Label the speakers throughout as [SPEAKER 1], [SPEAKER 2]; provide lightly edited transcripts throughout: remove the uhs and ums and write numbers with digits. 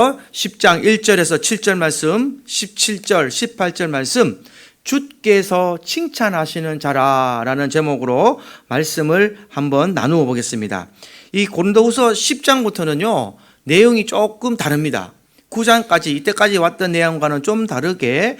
[SPEAKER 1] 10장 1절에서 7절 말씀, 17절, 18절 말씀, 주께서 칭찬하시는 자라라는 제목으로 말씀을 한번 나누어 보겠습니다. 이 고린도후서 10장부터는요, 내용이 조금 다릅니다. 9장까지 이때까지 왔던 내용과는 좀 다르게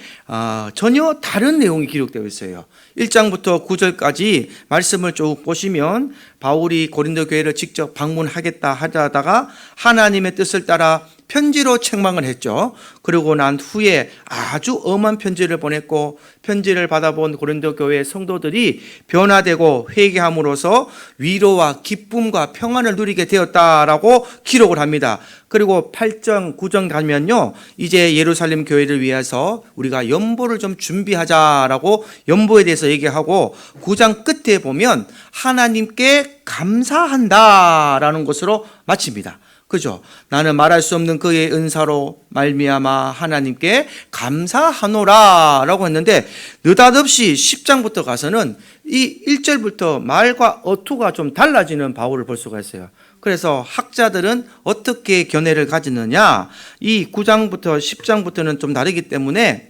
[SPEAKER 1] 전혀 다른 내용이 기록되어 있어요. 1장부터 9절까지 말씀을 쭉 보시면 바울이 고린도 교회를 직접 방문하겠다 하다가 하나님의 뜻을 따라 편지로 책망을 했죠. 그러고 난 후에 아주 엄한 편지를 보냈고, 편지를 받아본 고린도 교회 성도들이 변화되고 회개함으로써 위로와 기쁨과 평안을 누리게 되었다라고 기록을 합니다. 그리고 8장, 9장 가면요, 이제 예루살렘 교회를 위해서 우리가 연보를 좀 준비하자라고 연보에 대해서 얘기하고, 9장 끝에 보면 하나님께 감사한다라는 것으로 마칩니다. 그죠? 나는 말할 수 없는 그의 은사로 말미암아 하나님께 감사하노라 라고 했는데, 느닷없이 10장부터 가서는 이 1절부터 말과 어투가 좀 달라지는 바울을 볼 수가 있어요. 그래서 학자들은 어떻게 견해를 가지느냐, 이 9장부터 10장부터는 좀 다르기 때문에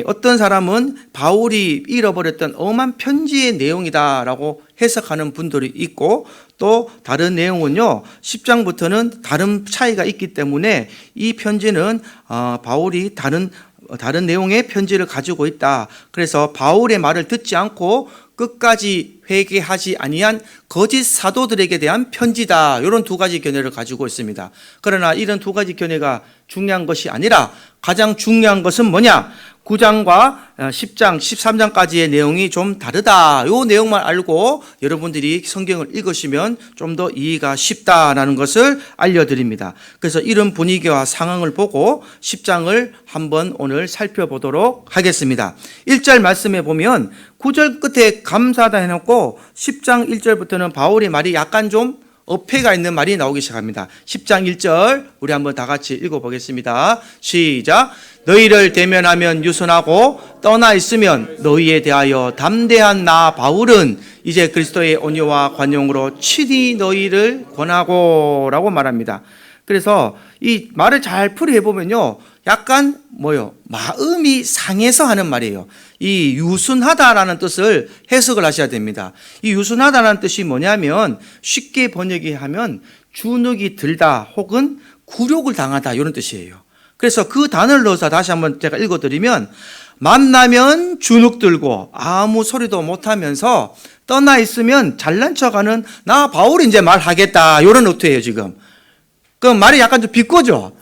[SPEAKER 1] 어떤 사람은 바울이 잃어버렸던 엄한 편지의 내용이다라고 해석하는 분들이 있고, 또 다른 내용은요, 10장부터는 다른 차이가 있기 때문에 이 편지는 바울이 다른 내용의 편지를 가지고 있다. 그래서 바울의 말을 듣지 않고 끝까지 회개하지 아니한 거짓 사도들에게 대한 편지다. 이런 두 가지 견해를 가지고 있습니다. 그러나 이런 두 가지 견해가 중요한 것이 아니라 가장 중요한 것은 뭐냐? 9장과 10장, 13장까지의 내용이 좀 다르다. 이 내용만 알고 여러분들이 성경을 읽으시면 좀 더 이해가 쉽다라는 것을 알려드립니다. 그래서 이런 분위기와 상황을 보고 10장을 한번 오늘 살펴보도록 하겠습니다. 1절 말씀에 보면 9절 끝에 감사하다 해놓고 10장 1절부터는 바울의 말이 약간 좀 어폐가 있는 말이 나오기 시작합니다. 10장 1절 우리 한번 다 같이 읽어보겠습니다. 시작. 너희를 대면하면 유순하고 떠나 있으면 너희에 대하여 담대한 나 바울은 이제 그리스도의 온유와 관용으로 친히 너희를 권하고 라고 말합니다. 그래서 이 말을 잘 풀이해보면요, 약간 마음이 상해서 하는 말이에요. 이 유순하다라는 뜻을 해석을 하셔야 됩니다. 이 유순하다라는 뜻이 뭐냐면 쉽게 번역하면 주눅이 들다 혹은 굴욕을 당하다 이런 뜻이에요. 그래서 그 단어를 넣어서 다시 한번 제가 읽어드리면, 만나면 주눅 들고 아무 소리도 못하면서 떠나 있으면 잘난 척하는 나 바울이 이제 말하겠다 이런 어투예요 지금. 그 말이 약간 좀 비꼬죠.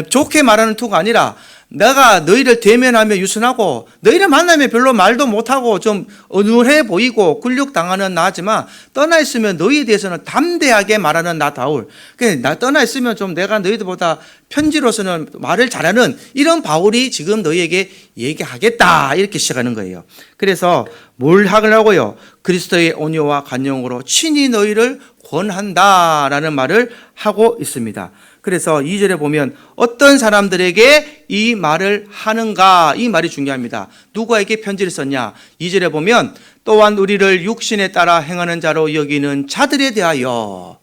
[SPEAKER 1] 좋게 말하는 투가 아니라 내가 너희를 대면하며 유순하고 너희를 만나면 별로 말도 못하고 좀 어눌해 보이고 굴욕당하는 나지만 떠나 있으면 너희에 대해서는 담대하게 말하는 나 바울. 나 떠나 있으면 좀 내가 너희들보다 편지로서는 말을 잘하는 이런 바울이 지금 너희에게 얘기하겠다 이렇게 시작하는 거예요. 그래서 뭘 하려고요? 그리스도의 온유와 관용으로 친히 너희를 권한다라는 말을 하고 있습니다. 그래서 2절에 보면 어떤 사람들에게 이 말을 하는가, 이 말이 중요합니다. 누구에게 편지를 썼냐? 2절에 보면 또한 우리를 육신에 따라 행하는 자로 여기는 자들에 대하여,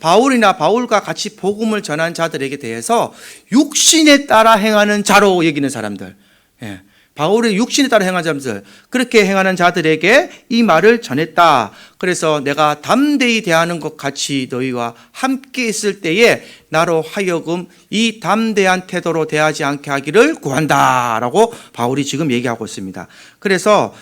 [SPEAKER 1] 바울이나 바울과 같이 복음을 전한 자들에게 대해서 육신에 따라 행하는 자로 여기는 사람들, 바울의 육신에 따라 행하는 자들, 그렇게 행하는 자들에게 이 말을 전했다. 그래서 내가 담대히 대하는 것 같이 너희와 함께 있을 때에 나로 하여금 이 담대한 태도로 대하지 않게 하기를 구한다라고 바울이 지금 얘기하고 있습니다. 그래서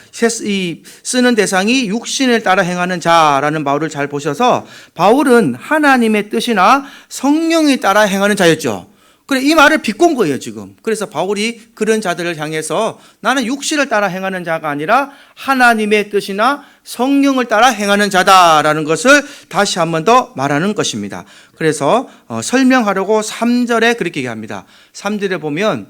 [SPEAKER 1] 이 쓰는 대상이 육신을 따라 행하는 자라는 바울을 잘 보셔서 바울은 하나님의 뜻이나 성령에 따라 행하는 자였죠. 그래, 이 말을 비꼰 거예요, 지금. 그래서 바울이 그런 자들을 향해서 나는 육신을 따라 행하는 자가 아니라 하나님의 뜻이나 성령을 따라 행하는 자다라는 것을 다시 한 번 더 말하는 것입니다. 그래서 설명하려고 3절에 그렇게 얘기합니다. 3절에 보면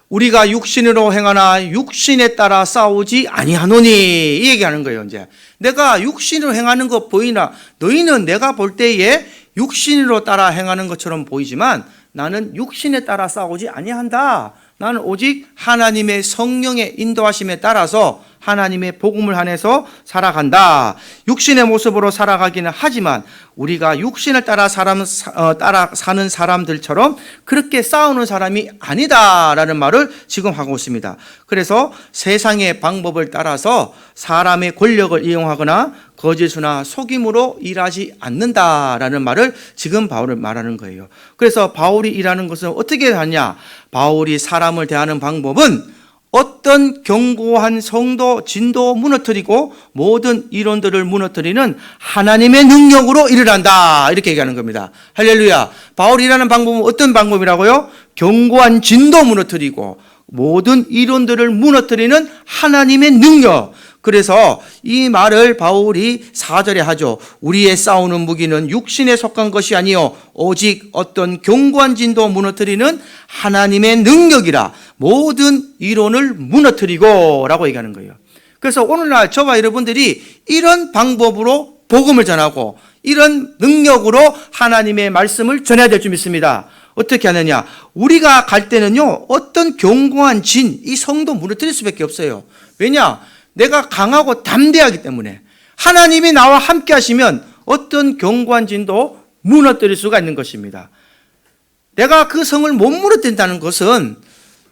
[SPEAKER 1] 우리가 육신으로 행하나 육신에 따라 싸우지 아니하노니 이 얘기하는 거예요. 이제 내가 육신으로 행하는 것 보이나? 너희는 내가 볼 때에 육신으로 따라 행하는 것처럼 보이지만 나는 육신에 따라 싸우지 아니한다. 나는 오직 하나님의 성령의 인도하심에 따라서 하나님의 복음을 안에서 살아간다. 육신의 모습으로 살아가기는 하지만 우리가 육신을 따라 사는 사람들처럼 그렇게 싸우는 사람이 아니다라는 말을 지금 하고 있습니다. 그래서 세상의 방법을 따라서 사람의 권력을 이용하거나 거짓이나 속임으로 일하지 않는다라는 말을 지금 바울은 말하는 거예요. 그래서 바울이 일하는 것은 어떻게 하냐? 바울이 사람을 대하는 방법은 어떤 견고한 성도, 진도 무너뜨리고 모든 이론들을 무너뜨리는 하나님의 능력으로 일을 한다. 이렇게 얘기하는 겁니다. 할렐루야. 바울이 일하는 방법은 어떤 방법이라고요? 견고한 진도 무너뜨리고 모든 이론들을 무너뜨리는 하나님의 능력. 그래서 이 말을 바울이 4절에 하죠. 우리의 싸우는 무기는 육신에 속한 것이 아니요 오직 어떤 견고한 진도 무너뜨리는 하나님의 능력이라 모든 이론을 무너뜨리고 라고 얘기하는 거예요. 그래서 오늘날 저와 여러분들이 이런 방법으로 복음을 전하고 이런 능력으로 하나님의 말씀을 전해야 될 줄 믿습니다. 어떻게 하느냐? 우리가 갈 때는요 어떤 견고한 진, 이 성도 무너뜨릴 수밖에 없어요. 왜냐? 내가 강하고 담대하기 때문에 하나님이 나와 함께 하시면 어떤 견고한 진도 무너뜨릴 수가 있는 것입니다. 내가 그 성을 못 무너뜨린다는 것은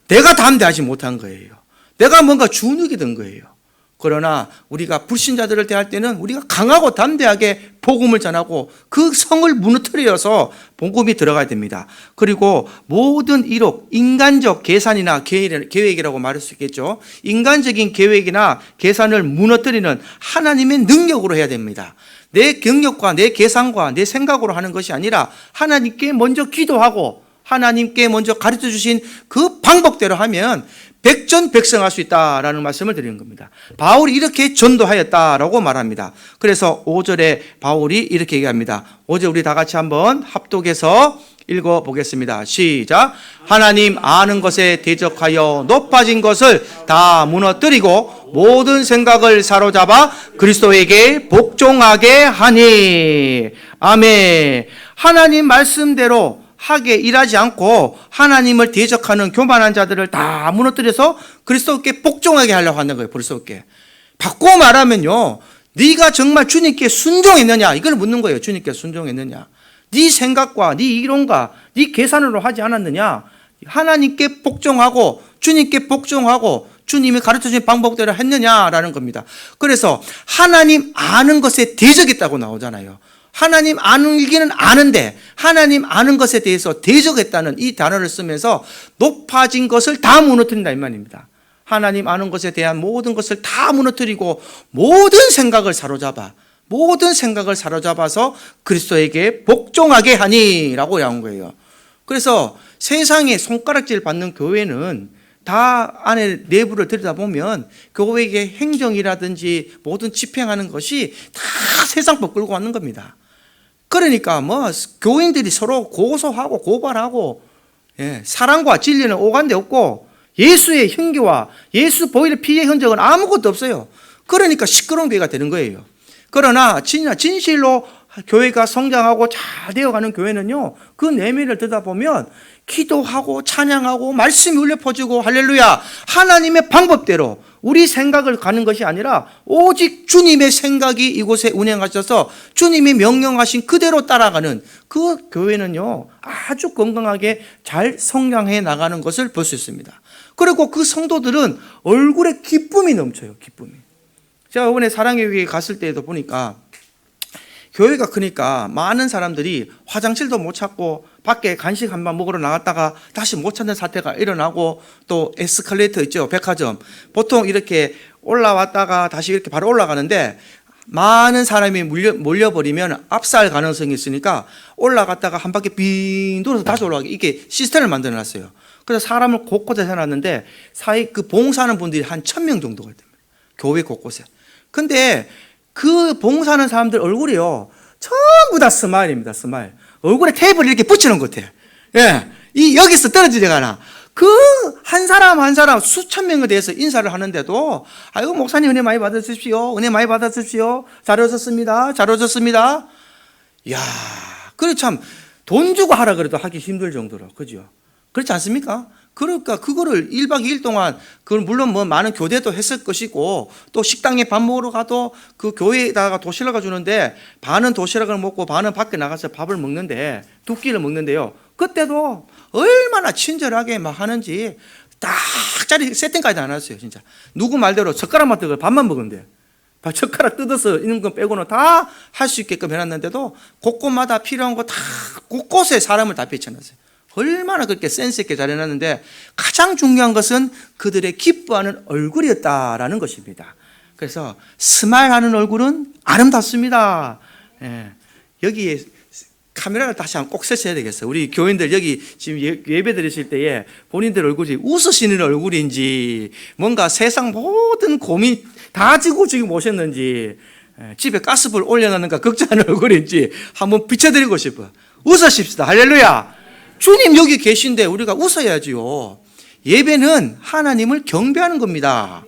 [SPEAKER 1] 내가 담대하지 못한 거예요. 내가 뭔가 주눅이 든 거예요. 그러나 우리가 불신자들을 대할 때는 우리가 강하고 담대하게 복음을 전하고 그 성을 무너뜨려서 복음이 들어가야 됩니다. 그리고 모든 이록, 인간적 계산이나 계획이라고 말할 수 있겠죠. 인간적인 계획이나 계산을 무너뜨리는 하나님의 능력으로 해야 됩니다. 내 경력과 내 계산과 내 생각으로 하는 것이 아니라 하나님께 먼저 기도하고 하나님께 먼저 가르쳐 주신 그 방법대로 하면 백전백승할 수 있다라는 말씀을 드리는 겁니다. 바울이 이렇게 전도하였다라고 말합니다. 그래서 5절에 바울이 이렇게 얘기합니다. 5절 우리 다 같이 한번 합독해서 읽어보겠습니다. 시작. 하나님 아는 것에 대적하여 높아진 것을 다 무너뜨리고 모든 생각을 사로잡아 그리스도에게 복종하게 하니. 아멘. 하나님 말씀대로 하게 일하지 않고 하나님을 대적하는 교만한 자들을 다 무너뜨려서 그리스도께 복종하게 하려고 하는 거예요. 그리스도께. 바꾸어 말하면요, 네가 정말 주님께 순종했느냐 이걸 묻는 거예요. 주님께 순종했느냐, 네 생각과 네 이론과 네 계산으로 하지 않았느냐, 하나님께 복종하고 주님께 복종하고 주님이 가르쳐주신 방법대로 했느냐라는 겁니다. 그래서 하나님 아는 것에 대적했다고 나오잖아요. 하나님 아는기는 아는데 하나님 아는 것에 대해서 대적했다는 이 단어를 쓰면서 높아진 것을 다 무너뜨린다 이 말입니다. 하나님 아는 것에 대한 모든 것을 다 무너뜨리고 모든 생각을 사로잡아서 그리스도에게 복종하게 하니 라고 나온 거예요. 그래서 세상에 손가락질 받는 교회는 다 안에 내부를 들여다보면 교회의 행정이라든지 모든 집행하는 것이 다 세상법 끌고 왔는 겁니다. 그러니까 교인들이 서로 고소하고 고발하고, 사랑과 진리는 오간데 없고 예수의 형기와 예수 보혈의 피의 흔적은 아무것도 없어요. 그러니까 시끄러운 교회가 되는 거예요. 그러나 진실로 교회가 성장하고 잘 되어가는 교회는요, 그 내면을 들여다보면 기도하고 찬양하고 말씀이 울려 퍼지고 할렐루야, 하나님의 방법대로 우리 생각을 가는 것이 아니라 오직 주님의 생각이 이곳에 운행하셔서 주님이 명령하신 그대로 따라가는 그 교회는요 아주 건강하게 잘 성장해 나가는 것을 볼 수 있습니다. 그리고 그 성도들은 얼굴에 기쁨이 넘쳐요. 기쁨이. 제가 이번에 사랑의 교회에 갔을 때에도 보니까 교회가 크니까 많은 사람들이 화장실도 못 찾고 밖에 간식 한 번 먹으러 나갔다가 다시 못 찾는 사태가 일어나고, 또 에스컬레이터 있죠, 백화점. 보통 이렇게 올라왔다가 다시 이렇게 바로 올라가는데 많은 사람이 몰려버리면 압살 가능성이 있으니까 올라갔다가 한 바퀴 빙 돌아서 다시 올라가게 이렇게 시스템을 만들어 놨어요. 그래서 사람을 곳곳에 해놨는데 그 봉사하는 분들이 한 1000명 정도가 됩니다. 교회 곳곳에. 근데 그 봉사하는 사람들 얼굴이요 전부 다 스마일입니다. 스마일. 얼굴에 테이프를 이렇게 붙이는 것 같아요. 여기서 떨어지거나 그 한 사람 한 사람 수천 명에 대해서 인사를 하는데도 아이고 목사님 은혜 많이 받으십시오. 은혜 많이 받으십시오. 잘 오셨습니다. 잘 오셨습니다. 이야, 그래 참 돈 주고 하라 그래도 하기 힘들 정도로, 그죠? 그렇지 않습니까? 그러니까 그거를 1박 2일 동안, 그걸 물론 뭐 많은 교대도 했을 것이고, 또 식당에 밥 먹으러 가도 그 교회에다가 도시락을 주는데 반은 도시락을 먹고 반은 밖에 나가서 밥을 먹는데, 두 끼를 먹는데요. 그때도 얼마나 친절하게 막 하는지 딱 자리 세팅까지 안 했어요, 진짜. 누구 말대로 젓가락만 뜨고 밥만 먹으면 젓가락 뜯어서 있는 거 빼고는 다 할 수 있게끔 해놨는데도 곳곳마다 필요한 거 다 곳곳에 사람을 다 배쳐놨어요. 얼마나 그렇게 센스 있게 잘 해놨는데, 가장 중요한 것은 그들의 기뻐하는 얼굴이었다라는 것입니다. 그래서 스마일하는 얼굴은 아름답습니다. 예. 여기에 카메라를 다시 한번 꼭 설치해야 되겠어요. 우리 교인들 여기 지금 예배 드리실 때에 본인들 얼굴이 웃으시는 얼굴인지, 뭔가 세상 모든 고민 다 지고 지금 오셨는지, 집에 가스불 올려놓는가 걱정하는 얼굴인지 한번 비춰드리고 싶어요. 웃으십시다. 할렐루야. 주님 여기 계신데 우리가 웃어야지요. 예배는 하나님을 경배하는 겁니다.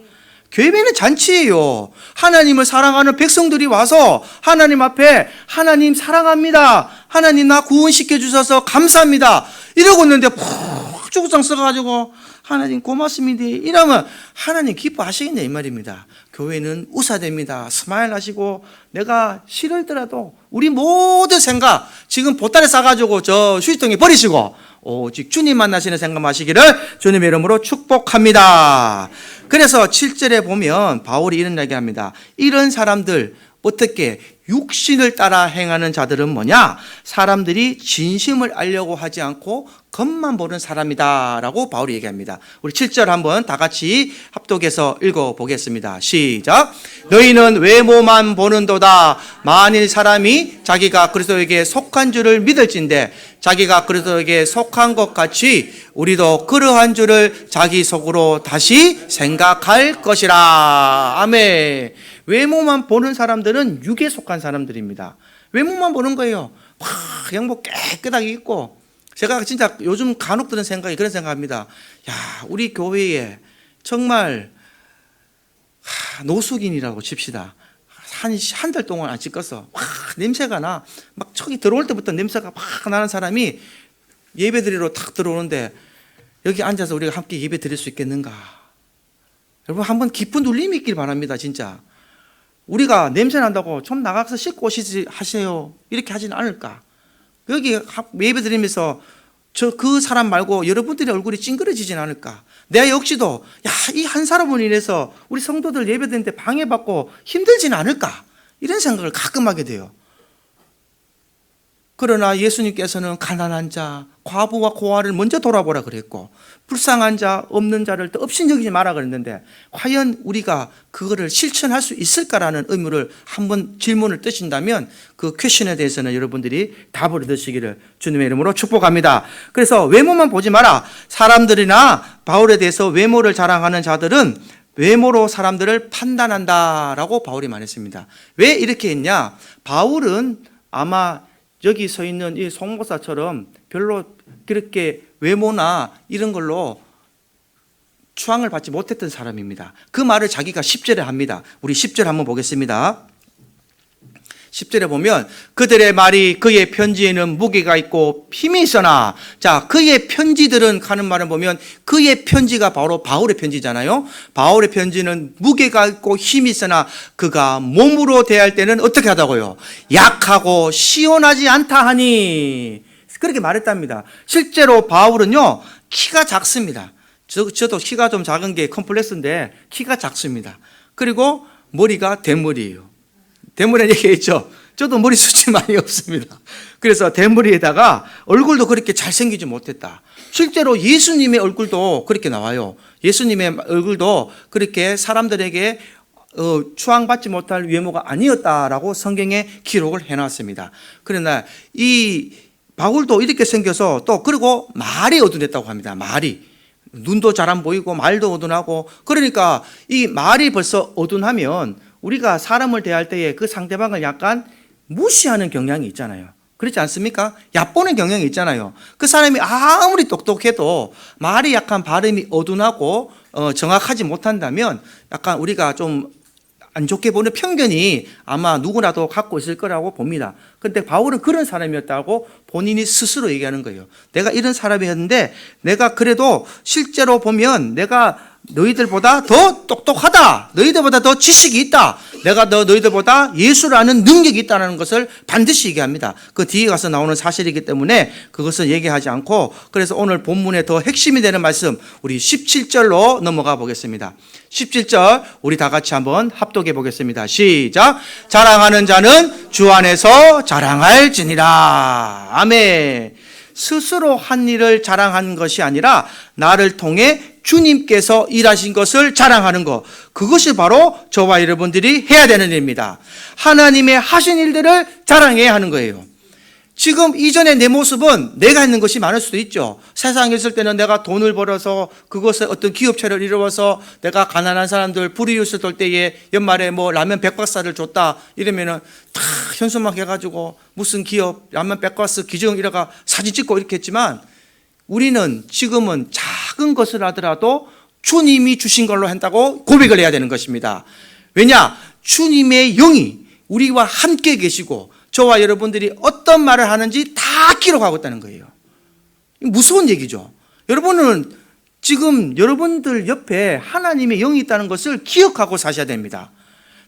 [SPEAKER 1] 예배는 잔치예요. 하나님을 사랑하는 백성들이 와서 하나님 앞에, 하나님 사랑합니다, 하나님 나 구원시켜 주셔서 감사합니다 이러고 있는데 푹 주구장 써가지고 하나님 고맙습니다 이러면 하나님 기뻐하시겠네 이 말입니다. 교회는 웃어야 됩니다. 스마일 하시고, 내가 싫을더라도 우리 모든 생각 지금 보따리 싸가지고 저 휴지통에 버리시고 오직 주님 만나시는 생각 하시기를 주님의 이름으로 축복합니다. 그래서 7절에 보면 바울이 이런 이야기합니다. 이런 사람들, 어떻게 육신을 따라 행하는 자들은 뭐냐? 사람들이 진심을 알려고 하지 않고 겉만 보는 사람이다 라고 바울이 얘기합니다. 우리 7절 한번 다 같이 합독해서 읽어보겠습니다. 시작. 너희는 외모만 보는도다. 만일 사람이 자기가 그리스도에게 속한 줄을 믿을진대 자기가 그리스도에게 속한 것 같이 우리도 그러한 줄을 자기 속으로 다시 생각할 것이라. 아멘. 외모만 보는 사람들은 육에 속한 사람들입니다. 외모만 보는 거예요. 그냥 뭐 깨끗하게 입고. 제가 진짜 요즘 간혹 드는 생각이 그런 생각합니다. 야, 우리 교회에 정말 노숙인이라고 칩시다. 한 달 동안 안 씻었어. 냄새가 나. 막 저기 들어올 때부터 냄새가 막 나는 사람이 예배 드리러 탁 들어오는데 여기 앉아서 우리가 함께 예배 드릴 수 있겠는가? 여러분 한번 깊은 눌림이 있길 바랍니다. 진짜. 우리가 냄새 난다고 좀 나가서 씻고 오시지 하세요 이렇게 하지는 않을까? 여기 예배 드리면서 그 사람 말고 여러분들의 얼굴이 찡그러지진 않을까? 내가 역시도 이 한 사람으로 인해서 우리 성도들 예배 드리는데 방해받고 힘들지는 않을까? 이런 생각을 가끔 하게 돼요. 그러나 예수님께서는 가난한 자, 과부와 고아를 먼저 돌아보라 그랬고, 불쌍한 자, 없는 자를 또 업신여기지 마라 그랬는데, 과연 우리가 그거를 실천할 수 있을까라는 의무를 한번 질문을 뜨신다면 그 퀘션에 대해서는 여러분들이 답을 얻으시기를 주님의 이름으로 축복합니다. 그래서 외모만 보지 마라. 사람들이나 바울에 대해서 외모를 자랑하는 자들은 외모로 사람들을 판단한다라고 바울이 말했습니다. 왜 이렇게 했냐? 바울은 아마 여기 서 있는 이 송목사처럼 별로 그렇게 외모나 이런 걸로 추앙을 받지 못했던 사람입니다. 그 말을 자기가 10절에 합니다. 우리 10절 한번 보겠습니다. 10절에 보면 그들의 말이 그의 편지에는 무게가 있고 힘이 있으나, 자, 그의 편지들은 하는 말을 보면 그의 편지가 바로 바울의 편지잖아요. 바울의 편지는 무게가 있고 힘이 있으나 그가 몸으로 대할 때는 어떻게 하다고요? 약하고 시원하지 않다 하니, 그렇게 말했답니다. 실제로 바울은요 키가 작습니다. 저도 키가 좀 작은 게 컴플렉스인데 키가 작습니다. 그리고 머리가 대머리예요. 대머리 얘기했죠. 저도 머리숱이 많이 없습니다. 그래서 대머리에다가 얼굴도 그렇게 잘생기지 못했다. 실제로 예수님의 얼굴도 그렇게 나와요. 예수님의 얼굴도 그렇게 사람들에게 추앙받지 못할 외모가 아니었다라고 성경에 기록을 해놨습니다. 그러나 이 바울도 이렇게 생겨서 또 그리고 말이 어두웠다고 합니다. 말이 눈도 잘 안 보이고 말도 어두하고, 그러니까 이 말이 벌써 어두하면 우리가 사람을 대할 때에 그 상대방을 약간 무시하는 경향이 있잖아요. 그렇지 않습니까? 얕보는 경향이 있잖아요. 그 사람이 아무리 똑똑해도 말이 약간 발음이 어두하고 정확하지 못한다면 약간 우리가 좀 안 좋게 보는 편견이 아마 누구나도 갖고 있을 거라고 봅니다. 그런데 바울은 그런 사람이었다고 본인이 스스로 얘기하는 거예요. 내가 이런 사람이었는데 내가 그래도 실제로 보면 내가 너희들보다 더 똑똑하다. 너희들보다 더 지식이 있다. 내가 너희들보다 예수를 아는 능력이 있다는 것을 반드시 얘기합니다. 그 뒤에 가서 나오는 사실이기 때문에 그것은 얘기하지 않고, 그래서 오늘 본문에 더 핵심이 되는 말씀 우리 17절로 넘어가 보겠습니다. 17절 우리 다 같이 한번 합독해 보겠습니다. 시작. 자랑하는 자는 주 안에서 자랑할지니라. 아멘. 스스로 한 일을 자랑한 것이 아니라 나를 통해 주님께서 일하신 것을 자랑하는 것, 그것이 바로 저와 여러분들이 해야 되는 일입니다. 하나님의 하신 일들을 자랑해야 하는 거예요. 지금 이전에 내 모습은 내가 했는 것이 많을 수도 있죠. 세상에 있을 때는 내가 돈을 벌어서 그것을 어떤 기업체를 이루어서 내가 가난한 사람들 불이웃을 돌 때에 연말에 뭐 라면 100박스를 줬다 이러면은 다 현수막 해가지고 무슨 기업 라면 100박스 기증 이래가 사진 찍고 이렇게 했지만, 우리는 지금은 작은 것을 하더라도 주님이 주신 걸로 한다고 고백을 해야 되는 것입니다. 왜냐? 주님의 영이 우리와 함께 계시고 저와 여러분들이 어떤 말을 하는지 다 기록하고 있다는 거예요. 무서운 얘기죠. 여러분은 지금 여러분들 옆에 하나님의 영이 있다는 것을 기억하고 사셔야 됩니다.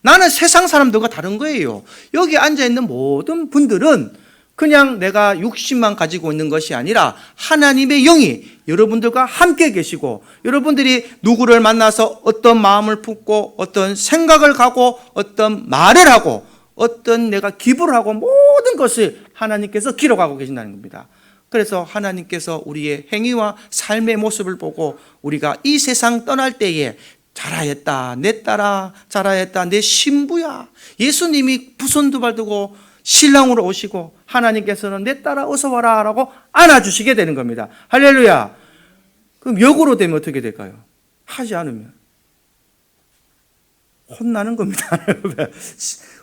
[SPEAKER 1] 나는 세상 사람들과 다른 거예요. 여기 앉아있는 모든 분들은 그냥 내가 육신만 가지고 있는 것이 아니라 하나님의 영이 여러분들과 함께 계시고, 여러분들이 누구를 만나서 어떤 마음을 품고 어떤 생각을 가고 어떤 말을 하고 어떤 내가 기부를 하고 모든 것을 하나님께서 기록하고 계신다는 겁니다. 그래서 하나님께서 우리의 행위와 삶의 모습을 보고 우리가 이 세상 떠날 때에 잘하였다, 내 딸아 잘하였다, 내 신부야, 예수님이 부손 두 발 두고 신랑으로 오시고 하나님께서는 내 딸아 어서 와라 라고 안아주시게 되는 겁니다. 할렐루야. 그럼 역으로 되면 어떻게 될까요? 하지 않으면 혼나는 겁니다.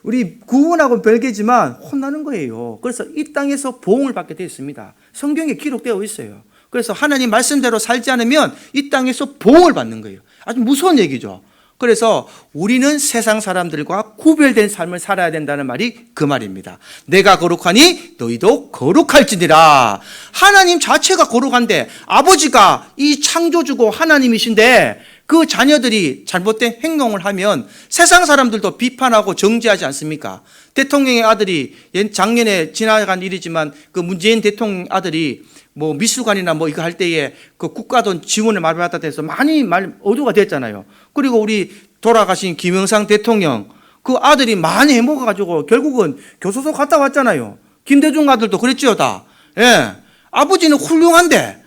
[SPEAKER 1] 우리 구원하고는 별개지만 혼나는 거예요. 그래서 이 땅에서 보응을 받게 되어 있습니다. 성경에 기록되어 있어요. 그래서 하나님 말씀대로 살지 않으면 이 땅에서 보응을 받는 거예요. 아주 무서운 얘기죠. 그래서 우리는 세상 사람들과 구별된 삶을 살아야 된다는 말이 그 말입니다. 내가 거룩하니 너희도 거룩할지니라. 하나님 자체가 거룩한데, 아버지가 이 창조주고 하나님이신데 그 자녀들이 잘못된 행동을 하면 세상 사람들도 비판하고 정죄하지 않습니까? 대통령의 아들이 작년에 지나간 일이지만 그 문재인 대통령 아들이 뭐 미술관이나 뭐 이거 할 때에 그 국가돈 지원을 받았다 해서 많이 어두가 됐잖아요. 그리고 우리 돌아가신 김영삼 대통령 그 아들이 많이 해먹어가지고 결국은 교도소 갔다 왔잖아요. 김대중 아들도 그랬지요, 다. 예. 아버지는 훌륭한데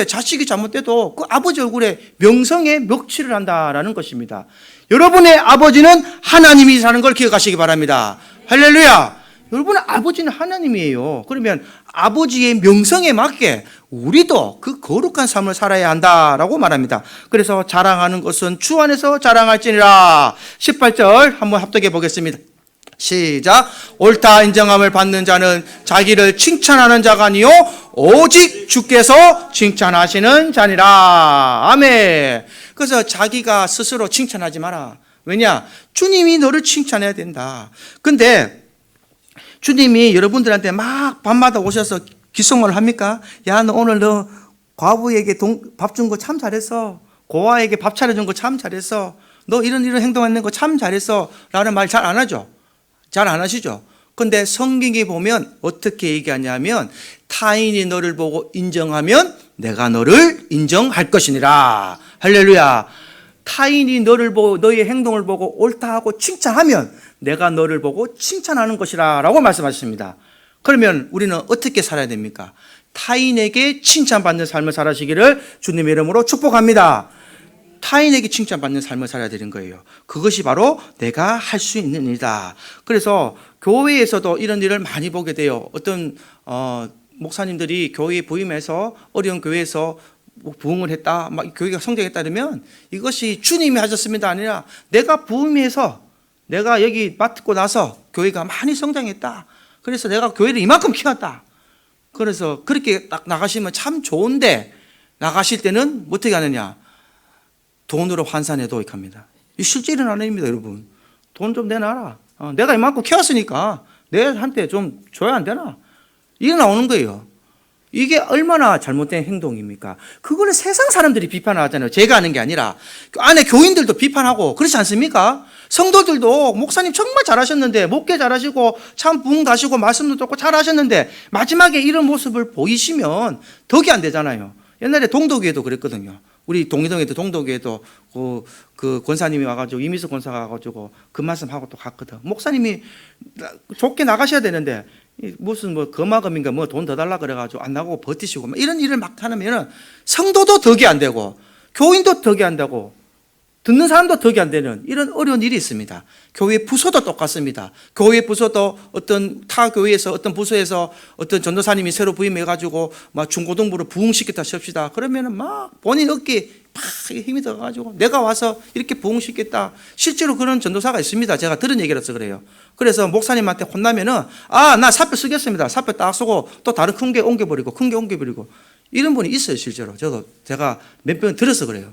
[SPEAKER 1] 자식이 잘못돼도 그 아버지 얼굴에 명성에 멱칠을 한다라는 것입니다. 여러분의 아버지는 하나님이 사는 걸 기억하시기 바랍니다. 할렐루야. 여러분의 아버지는 하나님이에요. 그러면 아버지의 명성에 맞게 우리도 그 거룩한 삶을 살아야 한다라고 말합니다. 그래서 자랑하는 것은 주 안에서 자랑할지니라. 18절 한번 합독해 보겠습니다. 시작. 옳다 인정함을 받는 자는 자기를 칭찬하는 자가 아니요 오직 주께서 칭찬하시는 자니라. 아멘. 그래서 자기가 스스로 칭찬하지 마라. 왜냐? 주님이 너를 칭찬해야 된다. 근데 주님이 여러분들한테 막 밤마다 오셔서 귓속말을 합니까? 야, 너 오늘 너 과부에게 밥 준 거 참 잘했어. 고아에게 밥 차려준 거 참 잘했어. 너 이런 행동했는 거 참 잘했어. 라는 말 잘 안 하죠. 잘 안 하시죠. 근데 성경에 보면 어떻게 얘기하냐면, 타인이 너를 보고 인정하면 내가 너를 인정할 것이니라. 할렐루야. 타인이 너를 보고 너의 행동을 보고 옳다 하고 칭찬하면 내가 너를 보고 칭찬하는 것이라 라고 말씀하셨습니다. 그러면 우리는 어떻게 살아야 됩니까? 타인에게 칭찬받는 삶을 살아시기를 주님의 이름으로 축복합니다. 타인에게 칭찬받는 삶을 살아야 되는 거예요. 그것이 바로 내가 할 수 있는 일이다. 그래서 교회에서도 이런 일을 많이 보게 돼요. 어떤 목사님들이 교회에 부임해서 어려운 교회에서 부흥을 했다, 막 교회가 성장했다 그러면 이것이 주님이 하셨습니다 아니라 내가 부임해서 내가 여기 맡고 나서 교회가 많이 성장했다. 그래서 내가 교회를 이만큼 키웠다. 그래서 그렇게 딱 나가시면 참 좋은데 나가실 때는 어떻게 하느냐? 돈으로 환산해 도익합니다. 이 실제 일어나는 일입니다, 여러분. 돈 좀 내놔라. 내가 이만큼 키웠으니까 내한테 좀 줘야 안 되나? 이게 나오는 거예요. 이게 얼마나 잘못된 행동입니까? 그거는 세상 사람들이 비판하잖아요. 제가 하는 게 아니라 안에 교인들도 비판하고 그렇지 않습니까? 성도들도 목사님 정말 잘하셨는데, 목회 잘하시고 참 부흥 가시고 말씀도 듣고 잘하셨는데 마지막에 이런 모습을 보이시면 덕이 안 되잖아요. 옛날에 동도교회도 그랬거든요. 우리 동이동에도 동도교회도 그 권사님이 와가지고, 이미수 권사가 와가지고 그 말씀하고 또 갔거든. 목사님이 좋게 나가셔야 되는데 무슨 뭐 거마금인가 뭐 돈 더 달라 그래가지고 안 나가고 버티시고 이런 일을 막 하면은 성도도 덕이 안 되고 교인도 덕이 안 되고 듣는 사람도 덕이 안 되는 이런 어려운 일이 있습니다. 교회 부서도 똑같습니다. 교회 부서도 어떤 타 교회에서 어떤 부서에서 어떤 전도사님이 새로 부임해가지고 막 중고등부로 부흥시켰다 칩시다. 그러면은 막 본인 어깨에 팍 힘이 들어가지고 내가 와서 이렇게 부흥시켰다. 실제로 그런 전도사가 있습니다. 제가 들은 얘기라서 그래요. 그래서 목사님한테 혼나면은 나 사표 쓰겠습니다. 사표 딱 쓰고 또 다른 큰 게 옮겨버리고 큰 게 옮겨버리고 이런 분이 있어요. 실제로 제가 몇 번 들어서 그래요.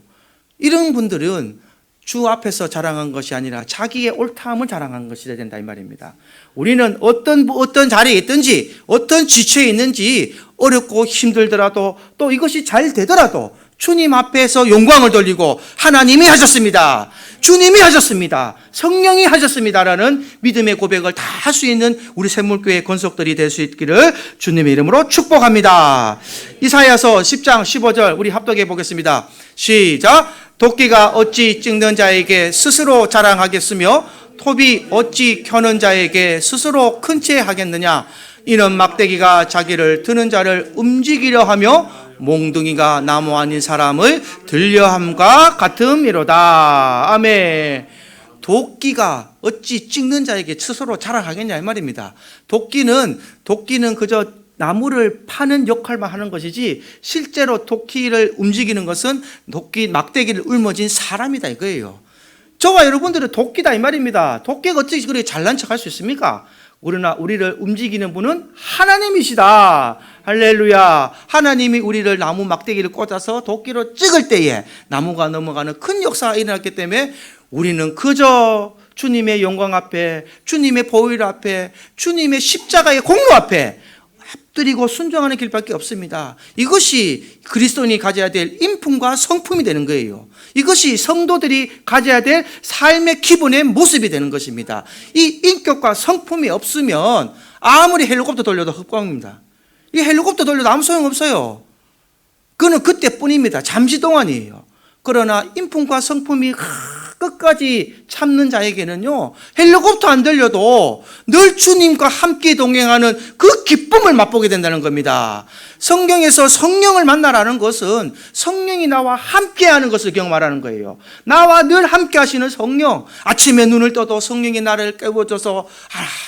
[SPEAKER 1] 이런 분들은 주 앞에서 자랑한 것이 아니라 자기의 옳다함을 자랑한 것이 돼야 된다 이 말입니다. 우리는 어떤 자리에 있든지 어떤 지체에 있는지 어렵고 힘들더라도 또 이것이 잘 되더라도 주님 앞에서 영광을 돌리고 하나님이 하셨습니다. 주님이 하셨습니다. 성령이 하셨습니다라는 믿음의 고백을 다 할 수 있는 우리 샘물교회 권속들이 될 수 있기를 주님의 이름으로 축복합니다. 이사야서 10장 15절 우리 합독해 보겠습니다. 시작. 도끼가 어찌 찍는 자에게 스스로 자랑하겠으며 톱이 어찌 켜는 자에게 스스로 큰 채 하겠느냐. 이는 막대기가 자기를 드는 자를 움직이려 하며 몽둥이가 나무 아닌 사람을 들려함과 같음이로다. 아멘. 도끼가 어찌 찍는 자에게 스스로 자랑하겠냐 이 말입니다. 도끼는 그저 나무를 파는 역할만 하는 것이지 실제로 도끼를 움직이는 것은 막대기를 울머진 사람이다 이거예요. 저와 여러분들은 도끼다 이 말입니다. 도끼가 어찌 그렇게 잘난 척할 수 있습니까? 우리를 움직이는 분은 하나님이시다. 할렐루야. 하나님이 우리를 나무 막대기를 꽂아서 도끼로 찍을 때에 나무가 넘어가는 큰 역사가 일어났기 때문에 우리는 그저 주님의 영광 앞에, 주님의 보혈 앞에, 주님의 십자가의 공로 앞에 엎드리고 순종하는 길밖에 없습니다. 이것이 그리스도인이 가져야 될 인품과 성품이 되는 거예요. 이것이 성도들이 가져야 될 삶의 기본의 모습이 되는 것입니다. 이 인격과 성품이 없으면 아무리 헬리콥터 돌려도 헛광입니다. 이 헬리콥터 돌려도 아무 소용없어요. 그는 그때뿐입니다. 잠시 동안이에요. 그러나 인품과 성품이 끝까지 참는 자에게는요, 헬리콥터 안 들려도 늘 주님과 함께 동행하는 그 기쁨을 맛보게 된다는 겁니다. 성경에서 성령을 만나라는 것은 성령이 나와 함께하는 것을 경험하라는 거예요. 나와 늘 함께 하시는 성령. 아침에 눈을 떠도 성령이 나를 깨워줘서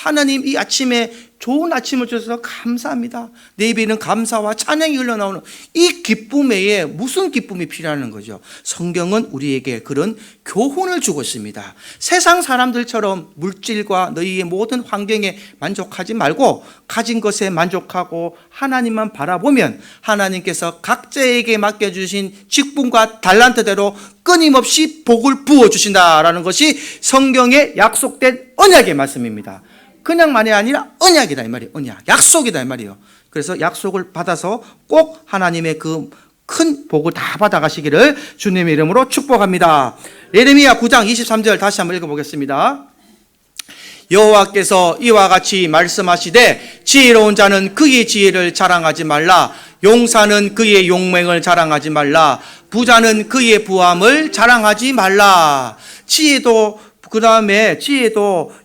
[SPEAKER 1] 하나님 이 아침에 좋은 아침을 주셔서 감사합니다. 내 입에는 감사와 찬양이 흘러나오는 이 기쁨 외에 무슨 기쁨이 필요한 거죠? 성경은 우리에게 그런 교훈을 주고 있습니다. 세상 사람들처럼 물질과 너희의 모든 환경에 만족하지 말고 가진 것에 만족하고 하나님만 바라보면 하나님께서 각자에게 맡겨주신 직분과 달란트대로 끊임없이 복을 부어주신다라는 것이 성경에 약속된 언약의 말씀입니다. 그냥만이 아니라 언약이다 이 말이에요. 언약, 약속이다 이 말이에요. 그래서 약속을 받아서 꼭 하나님의 그 큰 복을 다 받아가시기를 주님의 이름으로 축복합니다. 예레미야 9장 23절 다시 한번 읽어보겠습니다. 여호와께서 이와 같이 말씀하시되 지혜로운 자는 그의 지혜를 자랑하지 말라. 용사는 그의 용맹을 자랑하지 말라. 부자는 그의 부함을 자랑하지 말라. 지혜도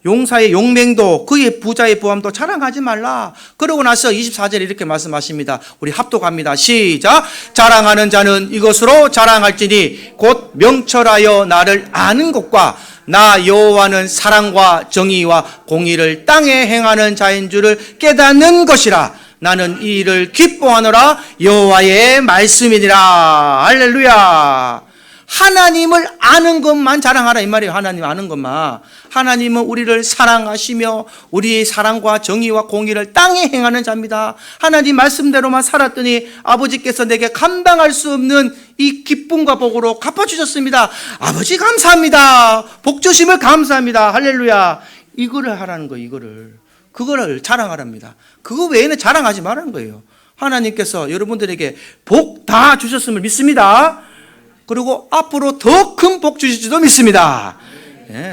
[SPEAKER 1] 용사의 용맹도 그의 부자의 부함도 자랑하지 말라. 그러고 나서 24절에 이렇게 말씀하십니다. 우리 합독합니다. 시작. 자랑하는 자는 이것으로 자랑할지니 곧 명철하여 나를 아는 것과 나 여호와는 사랑과 정의와 공의를 땅에 행하는 자인 줄을 깨닫는 것이라. 나는 이 일을 기뻐하노라. 여호와의 말씀이니라. 할렐루야. 하나님을 아는 것만 자랑하라 이 말이에요. 하나님 아는 것만. 하나님은 우리를 사랑하시며 우리의 사랑과 정의와 공의를 땅에 행하는 자입니다. 하나님 말씀대로만 살았더니 아버지께서 내게 감당할 수 없는 이 기쁨과 복으로 갚아주셨습니다. 아버지 감사합니다. 복 주심을 감사합니다. 할렐루야. 이거를 하라는 거예요. 그거를 자랑하랍니다. 그거 외에는 자랑하지 말라는 거예요. 하나님께서 여러분들에게 복 다 주셨음을 믿습니다. 그리고 앞으로 더 큰 복 주실지도 믿습니다.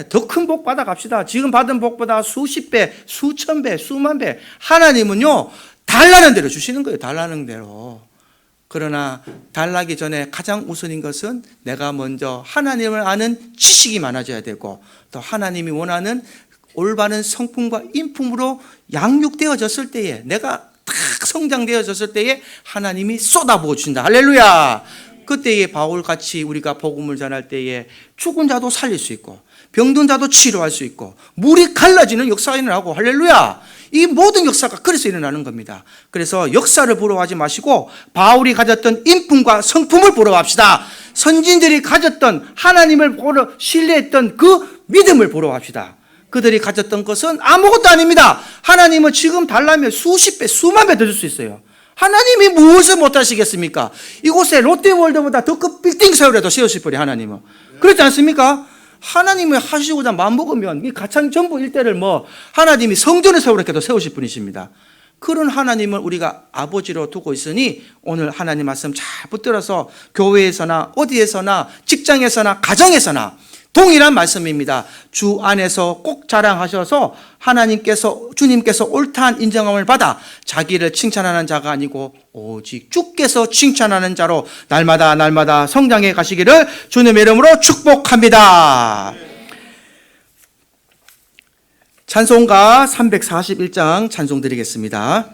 [SPEAKER 1] 더 큰 복 받아 갑시다. 지금 받은 복보다 수십 배, 수천 배, 수만 배. 하나님은요, 달라는 대로 주시는 거예요. 달라는 대로. 그러나 달라기 전에 가장 우선인 것은 내가 먼저 하나님을 아는 지식이 많아져야 되고, 또 하나님이 원하는 올바른 성품과 인품으로 양육되어졌을 때에, 내가 딱 성장되어졌을 때에 하나님이 쏟아부어 주신다. 할렐루야. 그때에 바울같이 우리가 복음을 전할 때에 죽은 자도 살릴 수 있고 병든 자도 치료할 수 있고 물이 갈라지는 역사가 일어나고, 할렐루야. 이 모든 역사가 그래서 일어나는 겁니다. 그래서 역사를 부러워하지 마시고 바울이 가졌던 인품과 성품을 부러워합시다. 선진들이 가졌던 하나님을 신뢰했던 그 믿음을 부러워합시다. 그들이 가졌던 것은 아무것도 아닙니다. 하나님은 지금 달라면 수십 배, 수만 배 더 줄 수 있어요. 하나님이 무엇을 못하시겠습니까? 이곳에 롯데월드보다 더 큰 빌딩 세우려도 세우실 거예요. 하나님은. 그렇지 않습니까? 하나님이 하시고자 마음먹으면 이 가창 전부 일대를 하나님이 성전을 세우려도 세우실 분이십니다. 그런 하나님을 우리가 아버지로 두고 있으니 오늘 하나님 말씀 잘 붙들어서 교회에서나 어디에서나 직장에서나 가정에서나 동일한 말씀입니다. 주 안에서 꼭 자랑하셔서 주님께서 옳다한 인정함을 받아 자기를 칭찬하는 자가 아니고 오직 주께서 칭찬하는 자로 날마다 성장해 가시기를 주님의 이름으로 축복합니다. 찬송가 341장 찬송 드리겠습니다.